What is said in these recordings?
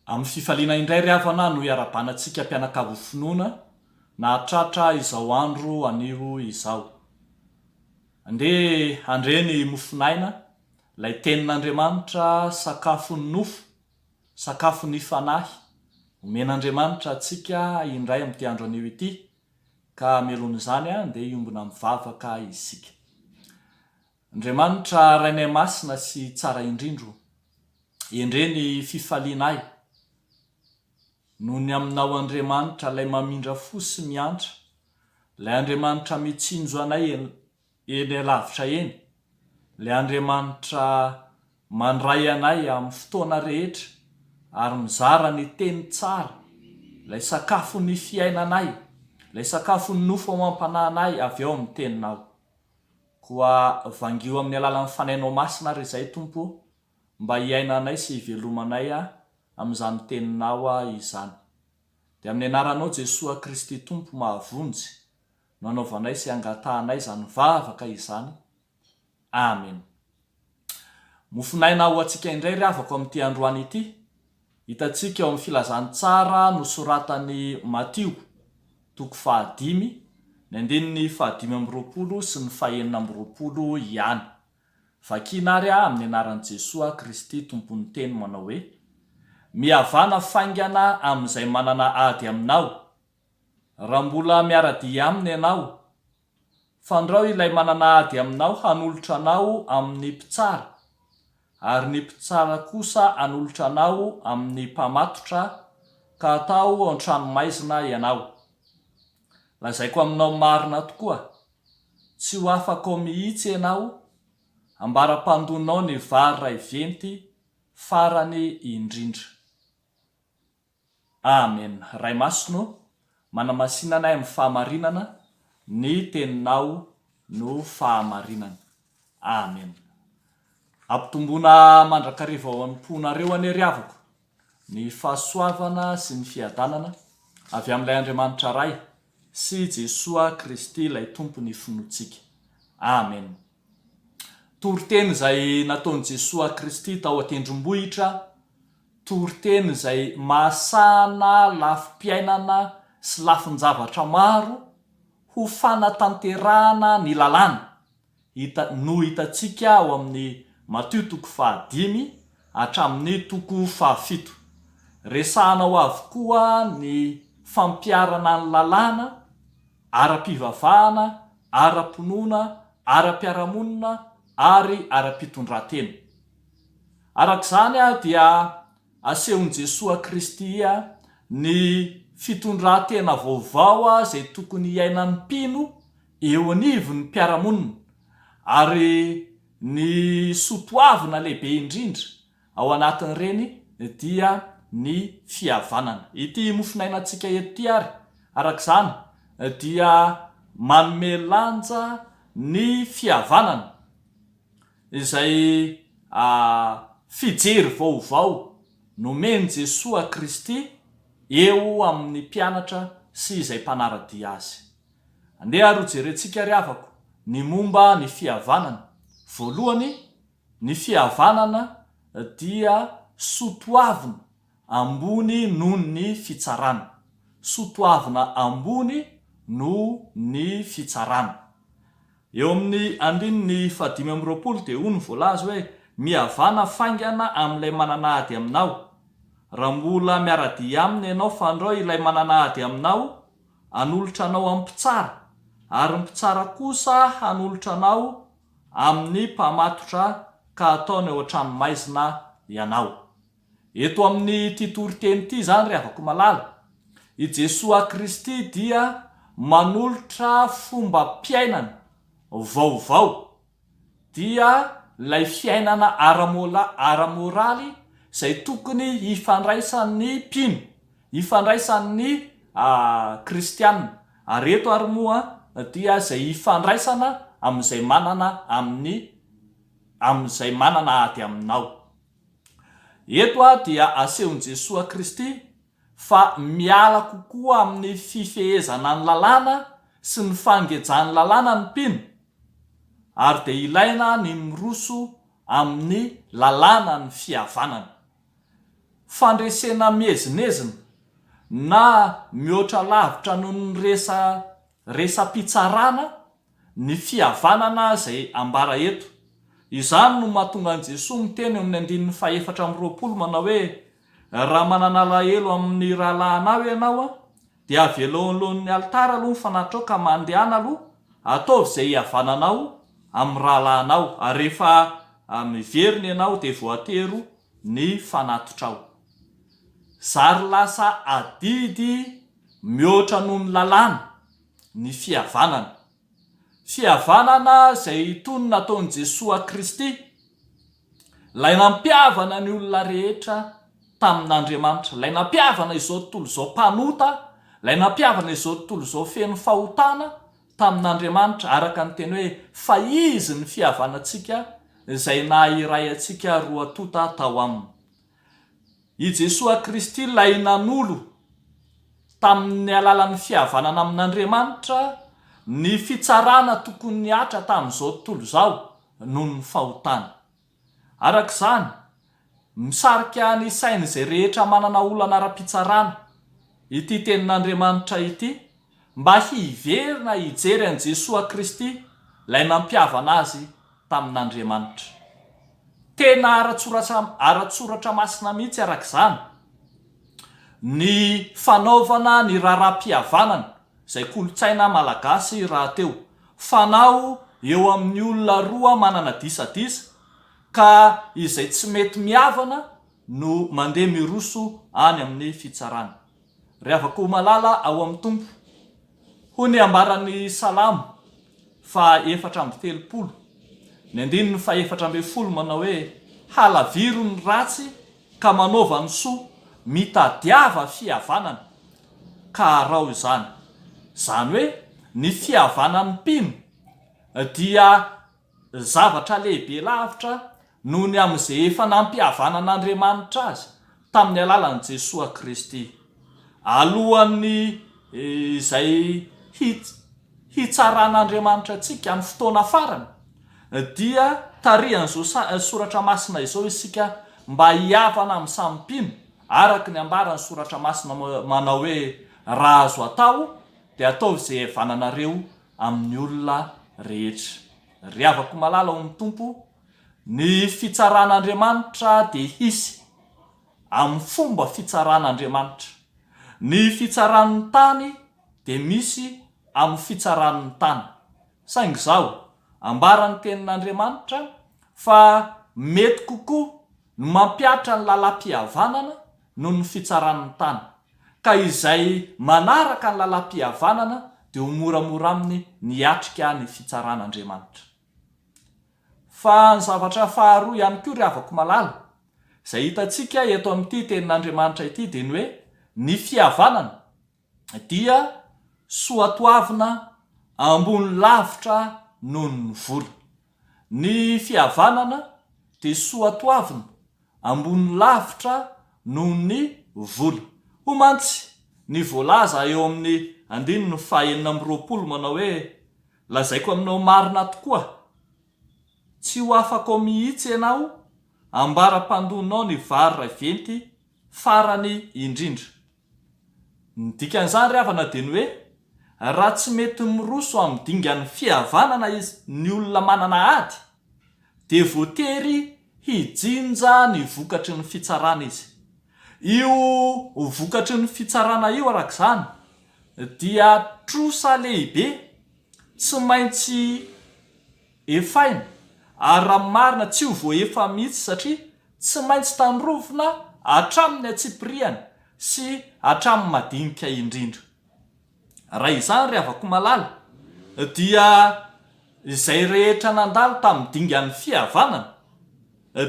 Amin'ny fifaliana indray ry havana no iarabanantsika mpianakavo finoana na tratra izao andro anio izao. Ande andreny mofinaina lay tenin'Andriamanitra sakafo ny nofo, sakafo ny fanahy. Omen'Andriamanitra atsika indray amin'ity andro anio ity ka melon'izany ande iombona mivavaka isika. Andriamanitra rainay masina sy tsara indrindro, endreny fifalianay noho ny aminao Andriamanitra lay mamindra fo sy miantra, lay Andriamanitra mitsinjo anay eny alavitra eny, lay Andriamanitra mandray anay amin'ny fotoana rehetra ary mizara ny teny tsara, lay sakafo ny fiainanay, lay sakafo ny nofo amampanahinay avy eo amin'ny teninao. Koa vangio amin'ny alalan'ny fanainao masina ary izay Tompo, mba hiainanay sy hivelomanay amin'izany teninao izany. Dia amin'ny anaranao Jesosy Kristy Tompo mahavonjy, no anaovanay sy angatahanay izany vavaka izany. Amen. Mofinaina ho antsika indray ry havako amin'ity androany ity, hitantsika eo amin'ny filazany tsara nosoratan'ny Matio, toko 5, ny 520 sy ny 420 ihany. Vakinary amin'ny anaran'i Jesosy Kristy Tompon'ny teny manao hoe: mihavana faingana amin'izay manana ady aminao, raha mbola miara-dia aminy ianao, fandrao ilay manana ady aminao hanolotra anao amin'ny mpitsara, ary ny mpitsara kosa hanolotra anao amin'ny mpamatotra, ka atao an-tranomaizina ianao. Lazaiko aminao marina tokoa, tsy ho afaka ao mihitsy ianao, ambara-pandonao ny vary ray venty farany indrindra. Amen. Ray masino, manamasinanay amin'ny fahamarinana, ny teninao no fahamarinana. Amen. Ampitombona mandrakariva ao am-ponareo anery havako ny fahasoavana sy ny fiadanana avy amin'ilay Andriamanitra ray sy Jesosy Kristy lay Tompony finoantsika. Amen. Toriteny izay nataon'i Jesosy Kristy tao an-tendrombohitra, toriteny izay mahasana lafim-piainana sy lafin-javatra maro ho fanatanterahana ny lalàna. No hitantsika ao amin'ny Matio toko 5 hatramin'ny toko 7. Resahanao avokoa ny fampiarana ny lalàna, ara-pivavahana, ara-pinoana, ara-piaramonina ary ara-pitondran-tena. Arak'izany dia asehon'i Jesosy Kristy ny fitondran-tena vaovao izay tokony iainan'ny mpino eo anivon'ny mpiaramonina, ary ny sotoavina lehibe indrindra ao anatin'ireny dia ny fihavanana. Ity mofinainantsika eto ity ary arak'izany dia manome lanja ny fihavanana izay fijery vaovao nomen'i Jesosy Kristy eo amin'ny mpianatra sy izay mpanaradia azy. Andeha ary ho jerentsika ry havako ny momba ny fihavanana. Voalohany, ny fihavanana dia sotoavina ambony noho ny fitsarana. Sotoavina ambony noho ny fitsarana. Eo amin'ny 520 dia hoy ny voalaza hoe: mihavana faingana amin'ilay manana ady aminao, raha mbola miara-dia aminy ianao, fandrao ilay manana ady aminao hanolotra anao amin'ny mpitsara, ary ny mpitsara kosa hanolotra anao amin'ny mpamatotra, ka ataony ao an-tranomaizina ianao. Eto amin'ny ity toriteny ity zany ry havako malala, i Jesosy Kristy dia manolotra fomba piainana vaovao, dia lay fiainana ara-moraly izay tokony hifandraisan'ny mpino, hifandraisan'ny kristianina. Ary eto ary moa dia izay hifandraisana amin'izay manana ady aminao. Eto dia asehon'i Jesosy Kristy fa miala kokoa amin'ny fifehezana ny lalàna sy ny fangejany lalàna ny mpino, ary dia ilaina ny miroso amin'ny lalàna ny fihavanana. fandresena mezinezina na mihoatra lavitra noho ny resam-pitsarana ny fihavanana izay ambara eto. Izany no mahatonga an' Jesosy miteny eo amin'ny 14:20 manao hoe raha manana alahelo amin'ny rahalahinao ianao a dia avelo alohan'ny alitara aloha ny fanatrao ka mandehana aloha ataovy izay hihavananao amin'ny rahalahinao ary rehefa miverina ianao dia voatero ny fanatotrao. Zary lasa adidy mihoatra noho ny lalàna ny fihavanana. Fihavanana izay toy ny nataon'i Jesosy Kristy, ilay nampiavana ny olona rehetra tamin'Andriamanitra, ilay nampiavana izao tontolo izao mpanota, ilay nampiavana izao tontolo izao feno fahotana tamin'Andriamanitra, araka ny teny hoe fa izy ny fihavanantsika izay nahiray antsika roa tota tao aminy. I Jesosy Kristy ilay nanolo tamin'ny alalan'ny fihavanana amin'Andriamanitra ny fitsarana tokony niatra tamin'izao tontolo izao noho ny fahotana. Araka izany, misarika ny saina izay rehetra manana olana ara-pitsarana ity tenin'Andriamanitra ity mba hiverina hijery an'i Jesosy Kristy ilay nampiavana azy tamin'Andriamanitra. Tena ara-tsoratra masina mihitsy araka izany ny fanaovana ny raharaham-pihavanana izay kolotsaina malagasy raha teo. Fanao eo amin'ny olona roa manana disadisa ka izay tsy mety mihavana no mandeha miroso any amin'ny fitsarana. Ry havako malala ao amin'ny tompo, hoy ny ambaran'ny Salamo 4:30, ny 4:40 manao hoe halaviro ny ratsy ka manaova ny soa, mitadiava fihavanana ka arao izany. Zany hoe ny fihavanan'ny mpino dia zavatra lehibe lavitra noho ny amin'izay efa nampihavanan'Andriamanitra azy tamin'ny alalan'i Jesosy Kristy. Alohan'ny izay hitsaran'Andriamanitra antsika amin'ny fotoana farany dia tarihan'izao soratra masina izao isika mba hihavana amin'ny samy mpino, araka ny ambaran'ny soratra masina manao hoe raha azo atao dia ataovy izay hihavananareo amin'ny olona rehetra. Ry havako malala ao amin'ny tompo, ny fitsaran'Andriamanitra dia hisy amin'ny fomba fitsaran'Andriamanitra. Ny fitsaran'ny tany dia misy amin'ny fitsaran'ny tany. Saingy izao ambaran'ny tenin'Andriamanitra fa mety kokoa no mampiatra ny lalam-pihavanana noho ny fitsaran'ny tany, ka izay manaraka ny lalam-pihavanana dia ho moramora aminy niatrika ny fitsaran'Andriamanitra. Fa ny zavatra faharoa ihany koa ry havako malala izay hitantsika eto amin'ity tenin'Andriamanitra ity dia ny hoe ny fihavanana dia soatoavina ambony lavitra noho ny vola. Ny fihavanana dia soatoavina ambony lavitra noho ny vola. Ho mantsy ny voalaza eo amin'ny 2:20 manao hoe lazaiko aminao marina tokoa, tsy ho afaka mihitsy ianao ambara-pandonao ny vary raventy farany indrindra. Ny dikan'izany ry havana dia ny hoe raha tsy mety miroso amin'ny dingan'ny fihavanana izy ny olona manana ady dia voatery hijinja ny vokatry ny fitsarana izy. Io vokatry ny fitsarana io araka izany dia trosa lehibe tsy maintsy efaina, ary raha marina tsy ho voaefa mihitsy satria tsy maintsy tandrovina hatramin'ny atsipiriany sy hatramin'ny madinika indrindra. Raha izany ry havako malala dia izay rehetra nandalo tamin'ny dingan'ny fihavanana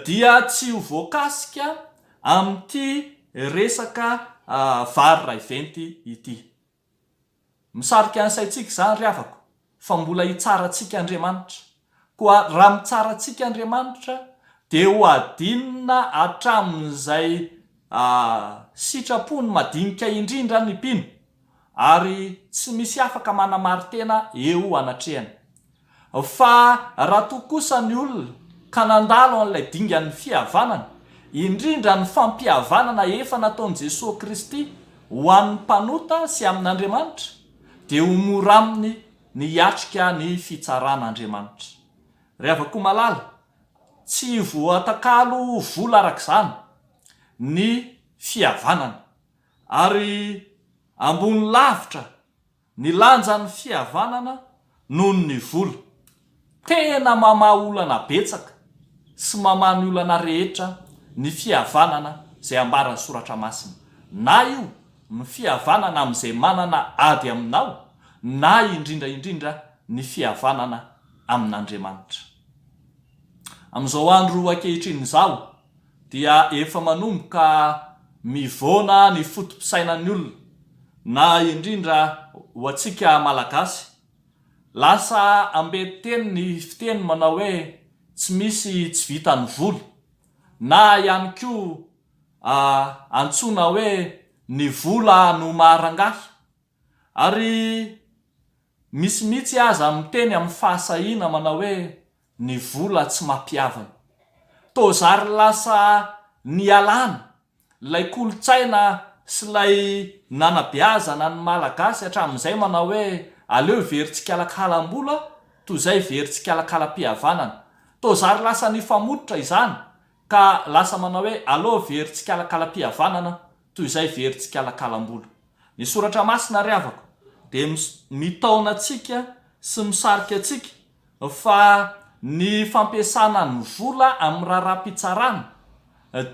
dia tsy ho voakasika amin'ity resaka vary raventy ity. Misarika ny saintsika izany ry havako fa mbola hitsarantsika Andriamanitra, koa raha mitsarantsika Andriamanitra dia ho adinina hatramin'izay sitrapony madinika indrindra ny mpino, ary tsy misy afaka manamary-tena eo anatrehany. Fa raha toa kosa ny olona ka nandalo an'ilay dingan'ny fihavanana, indrindra ny fampihavanana efa nataon'i Jesosy Kristy ho an'ny mpanota sy amin'Andriamanitra dia ho mora aminy ny hiatrika ny fitsaran'Andriamanitra. Rehefa malala tsy voatakalo vola arak'izany ny fihavanana, ary ambony lavitra ny lanjan'ny fihavanana noho ny vola. Tena mamaha olana betsaka sy mamaha ny olana rehetra ny fihavanana izay ambaran'ny soratra masina, na io ny fihavanana amin'izay manana ady aminao, na indrindra ny fihavanana amin'Andriamanitra. Amin'izao andro ankehitriny izao dia efa manomboka mivona ny fotom-pisainan'ny olona, na indrindra ho antsika malagasy. Lasa ambetiteny ny fiteny manao hoe tsy misy tsy vitan'ny vola, na ihany koa antsoina hoe ny vola no maharangahy. Ary misy mihitsy aza miteny amin'ny fahasahiana manao hoe ny vola tsy mampiavana. Tozary lasa nialana ilay kolotsaina sy ilay nanabeazana ny malagasy hatramin'izay manao hoe aleo veritsika alakalam-bola toy izay veritsika alakalam-pihavanana. Tozary lasa nifamototra izany ka lasa manao hoe aleo veritsika alakalam-pihavanana toy izay veritsika alakalam-bola. Ny soratra masina riavako dia mitaona antsika sy misarika antsika fa ny fampiasana ny vola amin'ny raharaham-pitsarana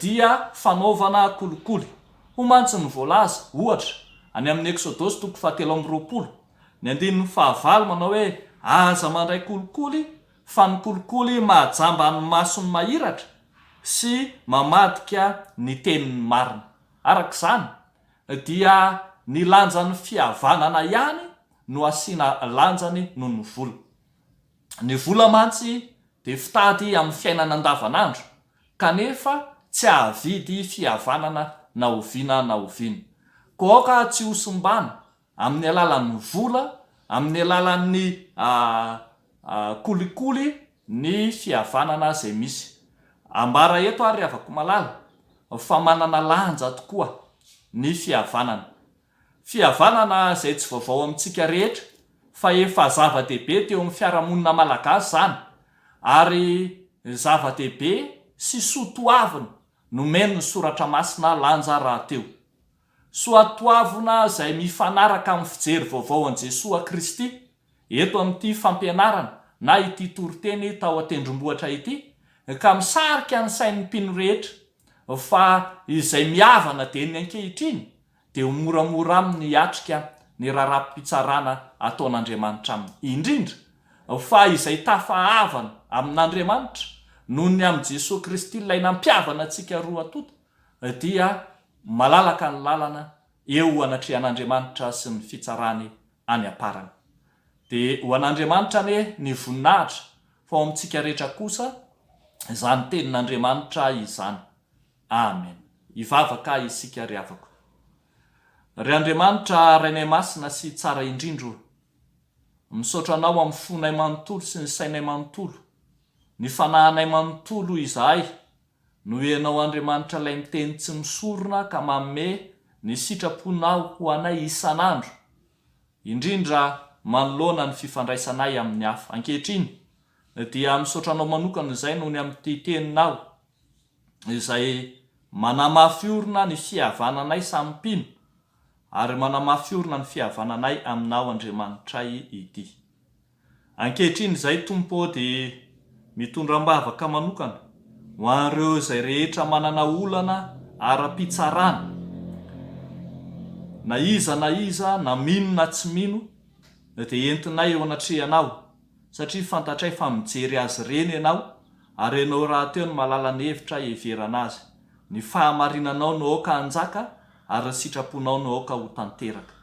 dia fanaovana kolikoly. Ho mantsy ny voalaza ohatra any amin'ny Exodosy 7:20, ny 15 manao hoe aza mandray kolikoly fa ny kolikoly mahajamba ny masony mahiratra sy mamadika ny tenin'ny marina. Arak'izany dia ny lanjan'ny fihavanana ihany no asiana lanjany noho ny vola. Ny vola mantsy dia fitady amin'ny fiainana andavanandro, kanefa tsy ahavidy fihavanana na oviana na oviana. Koa tsy hosimbana amin'ny alalan'ny vola, amin'ny alalan'ny kolikoly ny fihavanana izay misy. Ambara eto ary avako malala fa manana lanja tokoa ny fihavanana. Fihavanana izay tsy vaovao amintsika rehetra fa efa zava-dehibe teo amin'ny fiarahamonina malagasy zany, ary zava-dehibe sy soatoavina no meno ny soratra masina lanja rahateo. Soatoavina izay mifanaraka amin'ny fijery vaovao an'i Jesosy Kristy eto amin'ity fampianarana na ity toriteny tao an-tendrombohitra ity, ka misarika ny sain'ny mpino rehetra fa izay mihavana dia ny ankehitriny dia moramora aminy hiatrika ny raharaham-pitsarana ataon'Andriamanitra aminy, indrindra fa izay tafahavana amin'Andriamanitra noho ny amin'i Jesosy Kristy ilay nampihavana antsika roa tota, dia malalaka ny lalana eo anatrehan'Andriamanitra sy ny fitsarany any aparany. Dia ho an'Andriamanitra ny voninahitra, fa ao amintsika rehetra kosa izany tenin'Andriamanitra izany. Amen. Ivavaka isika riavako. Ry Andriamanitra, Rainay masina sy tsara indrindro, misaotra anao amin'ny fonay manontolo sy ny sainay manontolo, ny fanahinay manontolo izahay, no ianao Andriamanitra ilay miteny tsy misorona ka manome ny sitraponao ho anay isanandro, indrindra manoloana ny fifandraisanay amin'ny hafa. Ankehitriny dia misaotra anao manokana izay noho ny amin'ity teninao izay manamafiorina ny fihavananay samy mpino, ary manamafiorina ny fihavananay aminao Andriamanitray ity. Ankehitriny izay Tompo dia mitondram-bavaka manokana ho an'ireo izay rehetra manana olana ara-pitsarana, na iza na mino na tsy mino, dia entinay eo anatrehanao, satria fantatray fa mijery azy ireny ianao, ary ianao rahateo ny malala ny hevitra heverana azy. Ny fahamarinanao no aoka hanjaka, ary ny sitraponao no aoka ho tanteraka.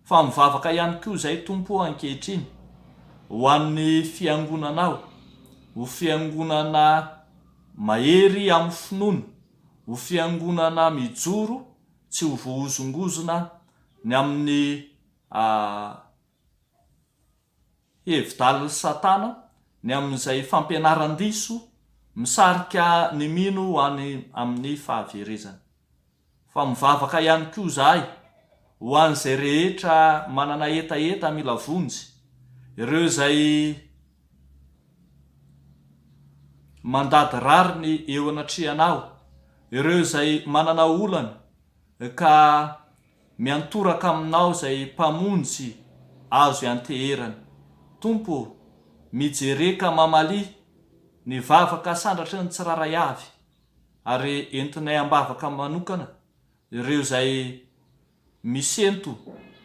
Fa mivavaka ihany koa izay Tompo ankehitriny ho an'ny fiangonanao, ho fiangonana mahery amin'ny finoana, ho fiangonana mijoro, tsy ho vohozongozona ny amin'ny hevi-dalon'ny Satana, ny amin'izay fampianaran-diso misarika ny mino hoany amin'ny fahaverezana. Fa mivavaka ihany koa zahay ho an'izay rehetra manana etaeta mila vonjy, ireo zay mandady rariny eo anatrehanao, ireo zay manana olana ka miantoraka aminao zay mpamonjy azo ianteherana. Tompo, mijereka mamalia ny vavaka sandratra ny tsiraray avy, ary entinay ambavaka manokana ireo zay misento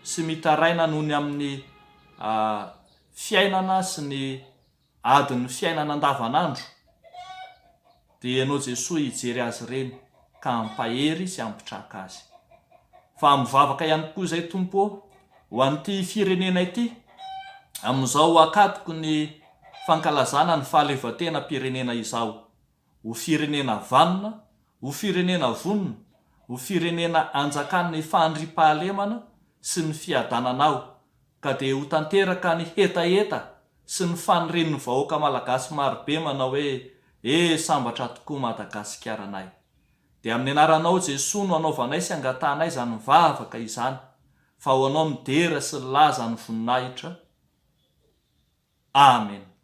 sy mitaraina noho ny amin'ny fiainana sy ny adiny fiainana andavanandro, dia ianao Jesosy hijery azy ireny ka ampahery sy ampitraka azy. Fa mivavaka ihany koa zay Tompo ho an'ity firenena ity, amin'izao akatoko ny fankalazana ny fahaleovan-tena-pirenena izao, ho firenena vanona, ho firenena vonona, ho firenena anjakan'ny fandriampahalemana sy ny fiadananao, ka dia ho tanteraka ny hetaheta sy ny fanoren'ny vahoaka malagasy marobe manao hoe sambatra tokoa Madagasikara-nay. Dia amin'ny anaranao Jesosy no anaovanay sy angatanay zany mivavaka izany, fa ho anao midera sy laza ny voninahitra. Amen.